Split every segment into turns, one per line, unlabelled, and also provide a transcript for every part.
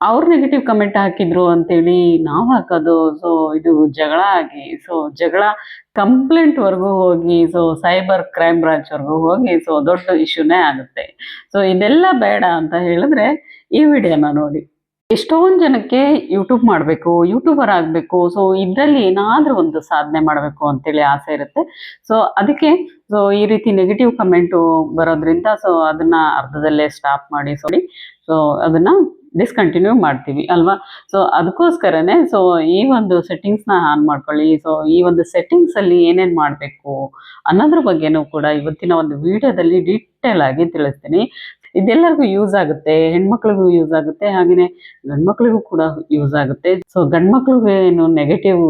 ಅವ್ರು negative comment ಹಾಕಿದ್ರು ಅಂತೇಳಿ ನಾವು ಹಾಕೋದು. ಸೊ ಇದು ಜಗಳ ಆಗಿ, ಸೊ ಜಗಳ ಕಂಪ್ಲೇಂಟ್‌ವರೆಗೂ ಹೋಗಿ, ಸೊ ಸೈಬರ್ ಕ್ರೈಮ್ ಬ್ರಾಂಚ್‌ವರೆಗೂ ಹೋಗಿ, ಸೊ ದೊಡ್ಡ ಇಶ್ಯೂನೇ ಆಗುತ್ತೆ. ಸೊ ಇದೆಲ್ಲ ಬೇಡ ಅಂತ ಹೇಳಿದ್ರೆ ಈ ವಿಡಿಯೋನ ನೋಡಿ. ಎಷ್ಟೊಂದು ಜನಕ್ಕೆ ಯೂಟ್ಯೂಬ್ ಮಾಡಬೇಕು, ಯೂಟ್ಯೂಬರ್ ಆಗಬೇಕು, ಸೊ ಇದರಲ್ಲಿ ಏನಾದರೂ ಒಂದು ಸಾಧನೆ ಮಾಡಬೇಕು ಅಂತೇಳಿ ಆಸೆ ಇರುತ್ತೆ. ಸೊ ಅದಕ್ಕೆ ಸೊ ಈ ರೀತಿ ನೆಗೆಟಿವ್ ಕಮೆಂಟು ಬರೋದ್ರಿಂದ ಸೊ ಅದನ್ನ ಅರ್ಧದಲ್ಲೇ ಸ್ಟಾಪ್ ಮಾಡಿ ಸೊ ಅದನ್ನ ಡಿಸ್ಕಂಟಿನ್ಯೂ ಮಾಡ್ತೀವಿ ಅಲ್ವಾ? ಸೊ ಅದಕ್ಕೋಸ್ಕರನೇ ಸೊ ಈ ಒಂದು ಸೆಟ್ಟಿಂಗ್ಸ್ನ ಆನ್ ಮಾಡ್ಕೊಳ್ಳಿ. ಸೊ ಈ ಒಂದು ಸೆಟ್ಟಿಂಗ್ಸಲ್ಲಿ ಏನೇನು ಮಾಡಬೇಕು ಅನ್ನೋದ್ರ ಬಗ್ಗೆನೂ ಕೂಡ ಇವತ್ತಿನ ಒಂದು ವಿಡಿಯೋದಲ್ಲಿ ಡೀಟೇಲ್ ಆಗಿ ತಿಳಿಸ್ತೀನಿ. ಇದೆಲ್ಲರಿಗೂ ಯೂಸ್ ಆಗುತ್ತೆ, ಹೆಣ್ಮಕ್ಳಿಗೂ ಯೂಸ್ ಆಗುತ್ತೆ, ಹಾಗೆಯೇ ಗಂಡ್ಮಕ್ಳಿಗೂ ಕೂಡ ಯೂಸ್ ಆಗುತ್ತೆ. ಸೊ ಗಂಡ್ಮಕ್ಳಿಗೆ ಏನು ನೆಗೆಟಿವ್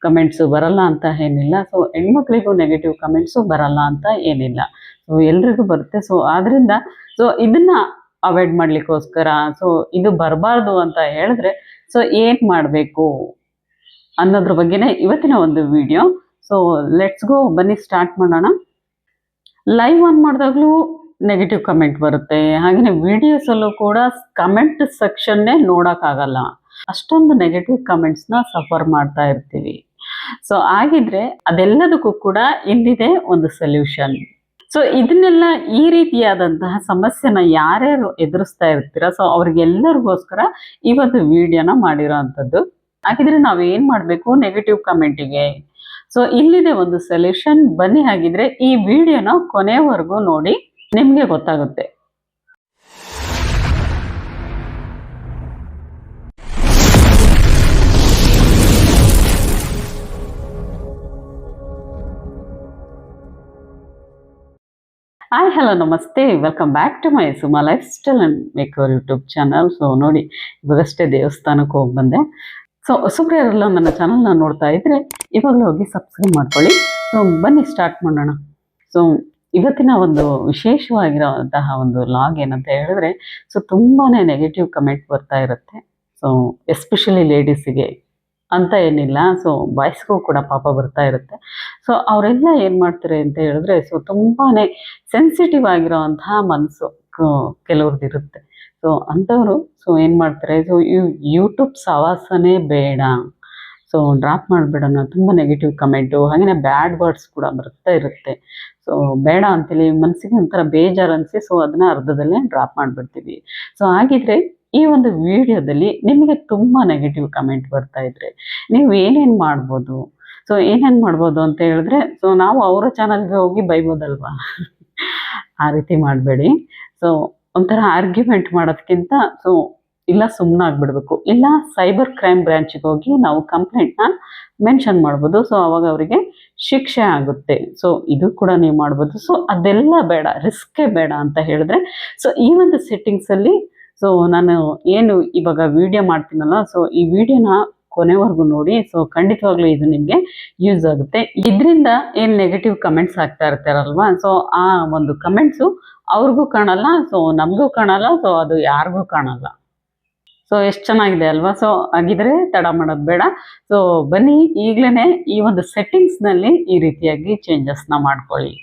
ಕಮೆಂಟ್ಸು ಬರಲ್ಲ ಅಂತ ಏನಿಲ್ಲ, ಸೊ ಹೆಣ್ಮಕ್ಳಿಗೂ ನೆಗೆಟಿವ್ ಕಮೆಂಟ್ಸು ಬರಲ್ಲ ಅಂತ ಏನಿಲ್ಲ, ಸೊ ಎಲ್ರಿಗೂ ಬರುತ್ತೆ. ಸೊ ಆದ್ರಿಂದ ಸೊ ಇದನ್ನ ಅವಾಯ್ಡ್ ಮಾಡ್ಲಿಕ್ಕೋಸ್ಕರ ಸೊ ಇದು ಬರಬಾರ್ದು ಅಂತ ಹೇಳಿದ್ರೆ ಸೊ ಏನು ಮಾಡಬೇಕು ಅನ್ನೋದ್ರ ಬಗ್ಗೆನೇ ಇವತ್ತಿನ ಒಂದು ವಿಡಿಯೋ. ಸೊ ಲೆಟ್ಸ್ ಗೋ, ಬನ್ನಿ ಸ್ಟಾರ್ಟ್ ಮಾಡೋಣ. ಲೈವ್ ಆನ್ ಮಾಡಿದಾಗಲೂ ನೆಗೆಟಿವ್ ಕಮೆಂಟ್ ಬರುತ್ತೆ, ಹಾಗೆಯೇ ವಿಡಿಯೋಸಲ್ಲೂ ಕೂಡ ಕಮೆಂಟ್ ಸೆಕ್ಷನ್ನೇ ನೋಡೋಕ್ಕಾಗಲ್ಲ, ಅಷ್ಟೊಂದು ನೆಗೆಟಿವ್ ಕಮೆಂಟ್ಸ್ನ ಸಫರ್ ಮಾಡ್ತಾ ಇರ್ತೀವಿ. ಸೊ ಆಗಿದ್ರೆ ಅದೆಲ್ಲದಕ್ಕೂ ಕೂಡ ಇಲ್ಲಿದೆ ಒಂದು ಸೊಲ್ಯೂಷನ್. ಸೊ ಇದನ್ನೆಲ್ಲ ಈ ರೀತಿಯಾದಂತಹ ಸಮಸ್ಯೆನ ಯಾರ್ಯಾರು ಎದುರಿಸ್ತಾ ಇರ್ತೀರ, ಸೊ ಅವ್ರಿಗೆಲ್ಲರಿಗೋಸ್ಕರ ಈ ಒಂದು ವಿಡಿಯೋನ ಮಾಡಿರೋ ಅಂಥದ್ದು. ಹಾಗಿದ್ರೆ ನಾವೇನು ಮಾಡಬೇಕು ನೆಗೆಟಿವ್ ಕಮೆಂಟಿಗೆ? ಸೊ ಇಲ್ಲಿದೆ ಒಂದು ಸೊಲ್ಯೂಷನ್. ಬನ್ನಿ ಹಾಗಿದ್ರೆ ಈ ವಿಡಿಯೋನ ಕೊನೆವರೆಗೂ ನೋಡಿ, ನಿಮಗೆ ಗೊತ್ತಾಗುತ್ತೆ. ಹಾಯ್ ಹಲೋ ನಮಸ್ತೆ, welcome back to my Suma life style and maker YouTube channel. So ನೋಡಿ, ಇವಾಗಷ್ಟೇ ದೇವಸ್ಥಾನಕ್ಕೆ ಹೋಗಿ ಬಂದೆ. ಸೊ ಹೊಸಬ್ರೆಲ್ಲ ನನ್ನ ಚಾನಲ್ನ ನೋಡ್ತಾ ಇದ್ದರೆ ಇವಾಗಲೂ ಹೋಗಿ ಸಬ್ಸ್ಕ್ರೈಬ್ ಮಾಡ್ಕೊಳ್ಳಿ. ಸೊ ಬನ್ನಿ ಸ್ಟಾರ್ಟ್ ಮಾಡೋಣ. ಸೊ ಇವತ್ತಿನ ಒಂದು ವಿಶೇಷವಾಗಿರೋಂತಹ ಒಂದು ಲಾಗ್ ಏನಂತ ಹೇಳಿದ್ರೆ, ಸೊ ತುಂಬಾ ನೆಗೆಟಿವ್ ಕಮೆಂಟ್ ಬರ್ತಾ ಇರುತ್ತೆ. ಸೊ ಎಸ್ಪೆಷಲಿ ಲೇಡೀಸಿಗೆ ಅಂತ ಏನಿಲ್ಲ, ಸೊ ಬಾಯ್ಸ್ಗೂ ಕೂಡ ಪಾಪ ಬರ್ತಾ ಇರುತ್ತೆ. ಸೊ ಅವರೆಲ್ಲ ಏನು ಮಾಡ್ತಾರೆ ಅಂತ ಹೇಳಿದ್ರೆ, ಸೊ ತುಂಬಾ ಸೆನ್ಸಿಟಿವ್ ಆಗಿರೋವಂತಹ ಮನಸ್ಸು ಕೆಲವ್ರದ್ದು ಇರುತ್ತೆ. ಸೊ ಅಂಥವರು ಸೊ ಏನು ಮಾಡ್ತಾರೆ, ಸೊ ಯೂಟ್ಯೂಬ್ ಸವಾಸನೇ ಬೇಡ, ಸೊ ಡ್ರಾಪ್ ಮಾಡಿಬಿಡೋಣ, ತುಂಬ ನೆಗೆಟಿವ್ ಕಮೆಂಟು ಹಾಗೆಯೇ ಬ್ಯಾಡ್ ವರ್ಡ್ಸ್ ಕೂಡ ಬರ್ತಾ ಇರುತ್ತೆ. ಸೊ ಬೇಡ ಅಂತೇಳಿ ಮನಸ್ಸಿಗೆ ಒಂಥರ ಬೇಜಾರು ಅನಿಸಿ ಸೊ ಅದನ್ನು ಅರ್ಧದಲ್ಲೇ ಡ್ರಾಪ್ ಮಾಡಿಬಿಡ್ತೀವಿ. ಸೊ ಹಾಗಿದ್ರೆ ಈ ಒಂದು ವಿಡಿಯೋದಲ್ಲಿ ನಿಮಗೆ ತುಂಬ ನೆಗೆಟಿವ್ ಕಮೆಂಟ್ ಬರ್ತಾ ಇದ್ರೆ ನೀವು ಏನೇನು ಮಾಡ್ಬೋದು? ಸೊ ಏನೇನು ಮಾಡ್ಬೋದು ಅಂತ ಹೇಳಿದ್ರೆ, ಸೊ ನಾವು ಅವರ ಚಾನಲ್ಗೆ ಹೋಗಿ ಬೈಬೋದಲ್ವಾ? ಆ ರೀತಿ ಮಾಡಬೇಡಿ. ಸೊ ಒಂಥರ ಆರ್ಗ್ಯುಮೆಂಟ್ ಮಾಡೋದಕ್ಕಿಂತ ಸೊ ಇಲ್ಲ ಸುಮ್ಮನಾಗ್ಬಿಡ್ಬೇಕು, ಇಲ್ಲ ಸೈಬರ್ ಕ್ರೈಮ್ ಬ್ರಾಂಚಿಗೆ ಹೋಗಿ ನಾವು ಕಂಪ್ಲೇಂಟ್ನ ಮೆನ್ಷನ್ ಮಾಡ್ಬೋದು. ಸೊ ಅವಾಗ ಅವರಿಗೆ ಶಿಕ್ಷೆ ಆಗುತ್ತೆ. ಸೊ ಇದು ಕೂಡ ನೀವು ಮಾಡ್ಬೋದು. ಸೊ ಅದೆಲ್ಲ ಬೇಡ, ರಿಸ್ಕೇ ಬೇಡ ಅಂತ ಹೇಳಿದ್ರೆ ಸೊ ಈ ಒಂದು ಸೆಟ್ಟಿಂಗ್ಸಲ್ಲಿ ಸೊ ನಾನು ಏನು ಇವಾಗ ವಿಡಿಯೋ ಮಾಡ್ತೀನಲ್ಲ, ಸೊ ಈ ವಿಡಿಯೋನ ಕೊನೆವರೆಗೂ ನೋಡಿ. ಸೊ ಖಂಡಿತವಾಗ್ಲೂ ಇದು ನಿಮಗೆ ಯೂಸ್ ಆಗುತ್ತೆ. ಇದರಿಂದ ಏನು ನೆಗೆಟಿವ್ ಕಮೆಂಟ್ಸ್ ಆಗ್ತಾ ಇರ್ತಾರಲ್ವಾ, ಸೊ ಆ ಒಂದು ಕಮೆಂಟ್ಸು ಅವ್ರಿಗೂ ಕಾಣಲ್ಲ, ಸೊ ನಮಗೂ ಕಾಣಲ್ಲ, ಸೊ ಅದು ಯಾರಿಗೂ ಕಾಣಲ್ಲ. ಸೊ ಎಷ್ಟು ಚೆನ್ನಾಗಿದೆ ಅಲ್ವಾ? ಸೊ ಹಾಗಿದ್ರೆ ತಡ ಮಾಡೋದು ಬೇಡ. ಸೊ ಬನ್ನಿ ಈಗಲೇ ಈ ಒಂದು ಸೆಟ್ಟಿಂಗ್ಸ್ನಲ್ಲಿ ಈ ರೀತಿಯಾಗಿ ಚೇಂಜಸ್ನ ಮಾಡ್ಕೊಳ್ಳಿ.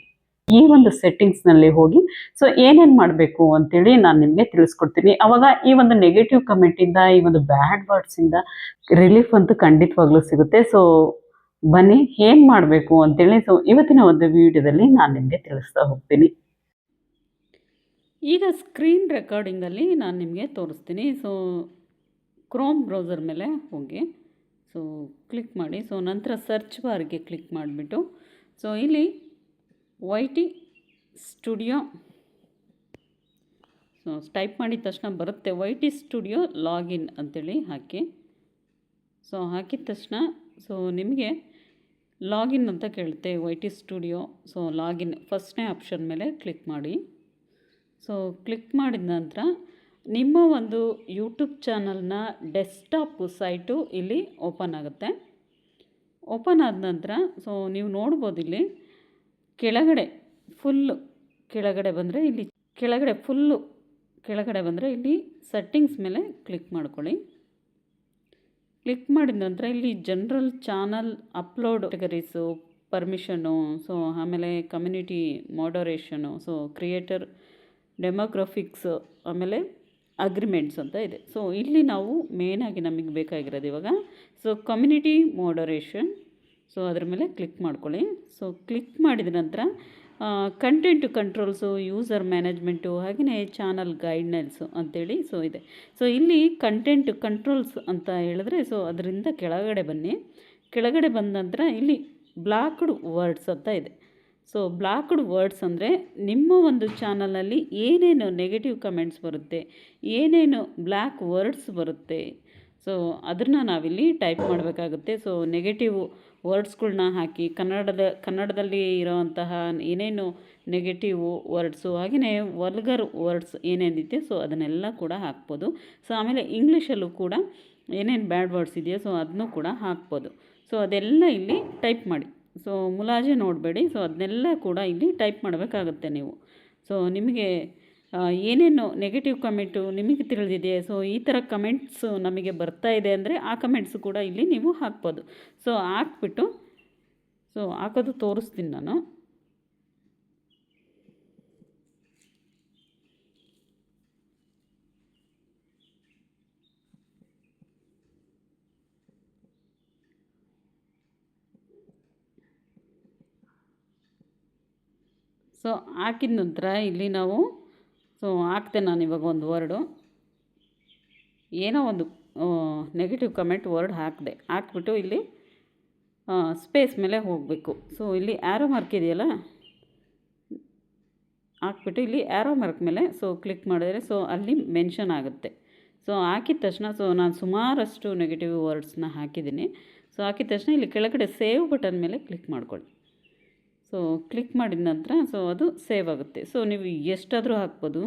ಈ ಒಂದು ಸೆಟ್ಟಿಂಗ್ಸ್ನಲ್ಲಿ ಹೋಗಿ ಸೊ ಏನೇನು ಮಾಡಬೇಕು ಅಂತೇಳಿ ನಾನು ನಿಮಗೆ ತಿಳಿಸ್ಕೊಡ್ತೀನಿ. ಅವಾಗ ಈ ಒಂದು ನೆಗೆಟಿವ್ ಕಮೆಂಟಿಂದ, ಈ ಒಂದು ಬ್ಯಾಡ್ ವರ್ಡ್ಸಿಂದ ರಿಲೀಫ್ ಅಂತೂ ಖಂಡಿತವಾಗ್ಲೂ ಸಿಗುತ್ತೆ. ಸೊ ಬನ್ನಿ ಏನು ಮಾಡಬೇಕು ಅಂತೇಳಿ ಸೊ ಇವತ್ತಿನ ಒಂದು ವಿಡಿಯೋದಲ್ಲಿ ನಾನು ನಿಮಗೆ ತಿಳಿಸ್ತಾ ಹೋಗ್ತೀನಿ. ಈಗ ಸ್ಕ್ರೀನ್ ರೆಕಾರ್ಡಿಂಗಲ್ಲಿ ನಾನು ನಿಮಗೆ ತೋರಿಸ್ತೀನಿ. ಸೊ ಕ್ರೋಮ್ ಬ್ರೌಸರ್ ಮೇಲೆ ಹೋಗಿ ಸೊ ಕ್ಲಿಕ್ ಮಾಡಿ. ಸೊ ನಂತರ ಸರ್ಚ್ ಬಾರ್ಗೆ ಕ್ಲಿಕ್ ಮಾಡಿಬಿಟ್ಟು ಸೊ ಇಲ್ಲಿ YT ಸ್ಟುಡಿಯೋ ಸೊ ಟೈಪ್ ಮಾಡಿದ ತಕ್ಷಣ ಬರುತ್ತೆ, YT ಸ್ಟುಡಿಯೋ ಲಾಗಿನ್ ಅಂತೇಳಿ ಹಾಕಿ. ಸೊ ಹಾಕಿದ ತಕ್ಷಣ ಸೊ ನಿಮಗೆ ಲಾಗಿನ್ ಅಂತ ಕೇಳುತ್ತೆ, YT ಸ್ಟುಡಿಯೋ. ಸೊ ಲಾಗಿನ್ ಫಸ್ಟ್ನೇ ಆಪ್ಷನ್ ಮೇಲೆ ಕ್ಲಿಕ್ ಮಾಡಿ. ಸೊ ಕ್ಲಿಕ್ ಮಾಡಿದ ನಂತರ ನಿಮ್ಮ ಒಂದು ಯೂಟ್ಯೂಬ್ ಚಾನಲ್ನ ಡೆಸ್ಕ್ಟಾಪ್ ಸೈಟು ಇಲ್ಲಿ ಓಪನ್ ಆಗುತ್ತೆ. ಓಪನ್ ಆದ ನಂತರ ಸೊ ನೀವು ನೋಡ್ಬೋದು, ಇಲ್ಲಿ ಕೆಳಗಡೆ ಫುಲ್ಲು ಕೆಳಗಡೆ ಬಂದರೆ ಇಲ್ಲಿ ಕೆಳಗಡೆ ಬಂದರೆ ಇಲ್ಲಿ ಸೆಟ್ಟಿಂಗ್ಸ್ ಮೇಲೆ ಕ್ಲಿಕ್ ಮಾಡ್ಕೊಳ್ಳಿ. ಕ್ಲಿಕ್ ಮಾಡಿದ ನಂತರ ಇಲ್ಲಿ general channel upload categories, permission, so ಆಮೇಲೆ ಕಮ್ಯುನಿಟಿ ಮಾಡರೇಷನು, ಸೊ ಕ್ರಿಯೇಟರ್ ಡೆಮೋಗ್ರಫಿಕ್ಸು, ಆಮೇಲೆ ಅಗ್ರಿಮೆಂಟ್ಸ್ ಅಂತ ಇದೆ. ಸೊ ಇಲ್ಲಿ ನಾವು ಮೇಯ್ನಾಗಿ ನಮಗೆ ಬೇಕಾಗಿರೋದು ಇವಾಗ ಸೊ ಕಮ್ಯುನಿಟಿ ಮಾಡರೇಷನ್. ಸೊ ಅದ್ರ ಮೇಲೆ ಕ್ಲಿಕ್ ಮಾಡ್ಕೊಳ್ಳಿ. ಸೊ ಕ್ಲಿಕ್ ಮಾಡಿದ ನಂತರ ಕಂಟೆಂಟ್ ಕಂಟ್ರೋಲ್ಸು, ಯೂಸರ್ ಮ್ಯಾನೇಜ್ಮೆಂಟು, ಹಾಗೆಯೇ ಚಾನಲ್ ಗೈಡ್ಲೈನ್ಸು ಅಂತೇಳಿ ಸೊ ಇದೆ. ಸೊ ಇಲ್ಲಿ ಕಂಟೆಂಟ್ ಕಂಟ್ರೋಲ್ಸ್ ಅಂತ ಹೇಳಿದ್ರೆ ಸೊ ಅದರಿಂದ ಕೆಳಗಡೆ ಬನ್ನಿ. ಕೆಳಗಡೆ ಬಂದ ನಂತರ ಇಲ್ಲಿ ಬ್ಲಾಕ್ಡ್ ವರ್ಡ್ಸ್ ಅಂತ ಇದೆ. ಸೊ ಬ್ಲಾಕ್ಡ್ ವರ್ಡ್ಸ್ ಅಂದರೆ ನಿಮ್ಮ ಒಂದು ಚಾನಲಲ್ಲಿ ಏನೇನು ನೆಗೆಟಿವ್ ಕಮೆಂಟ್ಸ್ ಬರುತ್ತೆ, ಏನೇನು ಬ್ಲ್ಯಾಕ್ ವರ್ಡ್ಸ್ ಬರುತ್ತೆ, ಸೊ ಅದನ್ನು ನಾವಿಲ್ಲಿ ಟೈಪ್ ಮಾಡಬೇಕಾಗುತ್ತೆ. ಸೊ ನೆಗೆಟಿವ್ ವರ್ಡ್ಸ್ಗಳ್ನ ಹಾಕಿ ಕನ್ನಡದಲ್ಲಿ ಇರೋವಂತಹ ಏನೇನು ನೆಗೆಟಿವ್ ವರ್ಡ್ಸು, ಹಾಗೆಯೇ ವಲ್ಗರ್ ವರ್ಡ್ಸ್ ಏನೇನಿದೆ ಸೊ ಅದನ್ನೆಲ್ಲ ಕೂಡ ಹಾಕ್ಬೋದು. ಸೊ ಆಮೇಲೆ ಇಂಗ್ಲೀಷಲ್ಲೂ ಕೂಡ ಏನೇನು ಬ್ಯಾಡ್ ವರ್ಡ್ಸ್ ಇದೆಯೋ ಸೊ ಅದನ್ನೂ ಕೂಡ ಹಾಕ್ಬೋದು. ಸೊ ಅದೆಲ್ಲ ಇಲ್ಲಿ ಟೈಪ್ ಮಾಡಿ. ಸೊ ಮುಲಾಜೆ ನೋಡಬೇಡಿ. ಸೊ ಅದನ್ನೆಲ್ಲ ಕೂಡ ಇಲ್ಲಿ ಟೈಪ್ ಮಾಡಬೇಕಾಗುತ್ತೆ ನೀವು. ಸೊ ನಿಮಗೆ ಏನೇನು ನೆಗೆಟಿವ್ ಕಮೆಂಟು ನಿಮಗೆ ತಿಳಿದಿದೆ, ಸೊ ಈ ಥರ ಕಮೆಂಟ್ಸು ನಮಗೆ ಬರ್ತಾ ಇದೆ ಅಂದರೆ ಆ ಕಮೆಂಟ್ಸು ಕೂಡ ಇಲ್ಲಿ ನೀವು ಹಾಕ್ಬೋದು. ಸೊ ಹಾಕ್ಬಿಟ್ಟು ಸೊ ಹಾಕೋದು ತೋರಿಸ್ತೀನಿ ನಾನು. ಸೊ ಹಾಕಿದ ನಂತರ ಇಲ್ಲಿ ನಾವು ಸೊ ಹಾಕ್ತೆ ನಾನು ಇವಾಗ ಒಂದು ವರ್ಡು, ಏನೋ ಒಂದು ನೆಗೆಟಿವ್ ಕಮೆಂಟ್ ವರ್ಡ್ ಹಾಕ್ಬಿಟ್ಟು ಇಲ್ಲಿ ಸ್ಪೇಸ್ ಮೇಲೆ ಹೋಗಬೇಕು. ಸೊ ಇಲ್ಲಿ ಆ್ಯರೋ ಮಾರ್ಕ್ ಇದೆಯಲ್ಲ, ಹಾಕ್ಬಿಟ್ಟು ಇಲ್ಲಿ ಆ್ಯರೋ ಮಾರ್ಕ್ ಮೇಲೆ ಸೊ ಕ್ಲಿಕ್ ಮಾಡಿದ್ರೆ ಸೊ ಅಲ್ಲಿ ಮೆನ್ಷನ್ ಆಗುತ್ತೆ. ಸೊ ಹಾಕಿದ ತಕ್ಷಣ ಸೊ ನಾನು ಸುಮಾರಷ್ಟು ನೆಗೆಟಿವ್ ವರ್ಡ್ಸ್ನ ಹಾಕಿದ್ದೀನಿ. ಸೊ ಹಾಕಿದ ತಕ್ಷಣ ಇಲ್ಲಿ ಕೆಳಗಡೆ ಸೇವ್ ಬಟನ್ ಮೇಲೆ ಕ್ಲಿಕ್ ಮಾಡ್ಕೊಳ್ಳಿ. ಸೊ ಕ್ಲಿಕ್ ಮಾಡಿದ ನಂತರ ಸೊ ಅದು ಸೇವ್ ಆಗುತ್ತೆ. ಸೊ ನೀವು ಎಷ್ಟಾದರೂ ಹಾಕ್ಬೋದು.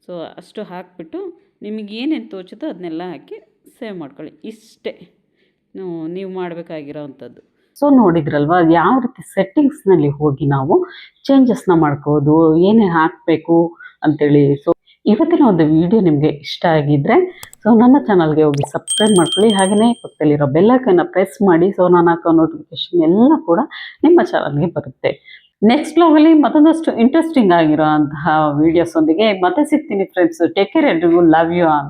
ಸೊ ಅಷ್ಟು ಹಾಕಿಬಿಟ್ಟು ನಿಮಗೆ ಏನೇನು ತೋಚುತ್ತೋ ಅದನ್ನೆಲ್ಲ ಹಾಕಿ ಸೇವ್ ಮಾಡ್ಕೊಳ್ಳಿ. ಇಷ್ಟೇ ನೀವು ಮಾಡಬೇಕಾಗಿರೋ ಅಂಥದ್ದು. ಸೊ ನೋಡಿದ್ರಲ್ವ ಯಾವ ರೀತಿ ಸೆಟ್ಟಿಂಗ್ಸ್ನಲ್ಲಿ ಹೋಗಿ ನಾವು ಚೇಂಜಸ್ನ ಮಾಡ್ಕೋದು, ಏನೇನು ಹಾಕಬೇಕು ಅಂತೇಳಿ. ಸೊ ಇವತ್ತಿನ ಒಂದು ವಿಡಿಯೋ ನಿಮಗೆ ಇಷ್ಟ ಆಗಿದ್ದರೆ ಸೊ ನನ್ನ ಚಾನಲ್ಗೆ ಹೋಗಿ ಸಬ್ಸ್ಕ್ರೈಬ್ ಮಾಡ್ಕೊಳ್ಳಿ. ಹಾಗೆಯೇ ಪಕ್ಕದಲ್ಲಿರೋ ಬೆಲ್ಲೈಕನ್ನ ಪ್ರೆಸ್ ಮಾಡಿ. ಸೊ ನಾನು ಹಾಕೋ ನೋಟಿಫಿಕೇಷನ್ ಎಲ್ಲ ಕೂಡ ನಿಮ್ಮ ಚಾನಲ್ಗೆ ಬರುತ್ತೆ. ನೆಕ್ಸ್ಟ್ ಬ್ಲಾಗಲ್ಲಿ ಮತ್ತೊಂದಷ್ಟು ಇಂಟ್ರೆಸ್ಟಿಂಗ್ ಆಗಿರೋ ಅಂತಹ ವೀಡಿಯೋಸ್ ಒಂದಿಗೆ ಮತ್ತೆ ಸಿಗ್ತೀನಿ ಫ್ರೆಂಡ್ಸ್. ಟೇಕ್ ಕೇರ್, ಎಲ್ರಿಗೂ ಲವ್ ಯು ಆಲ್.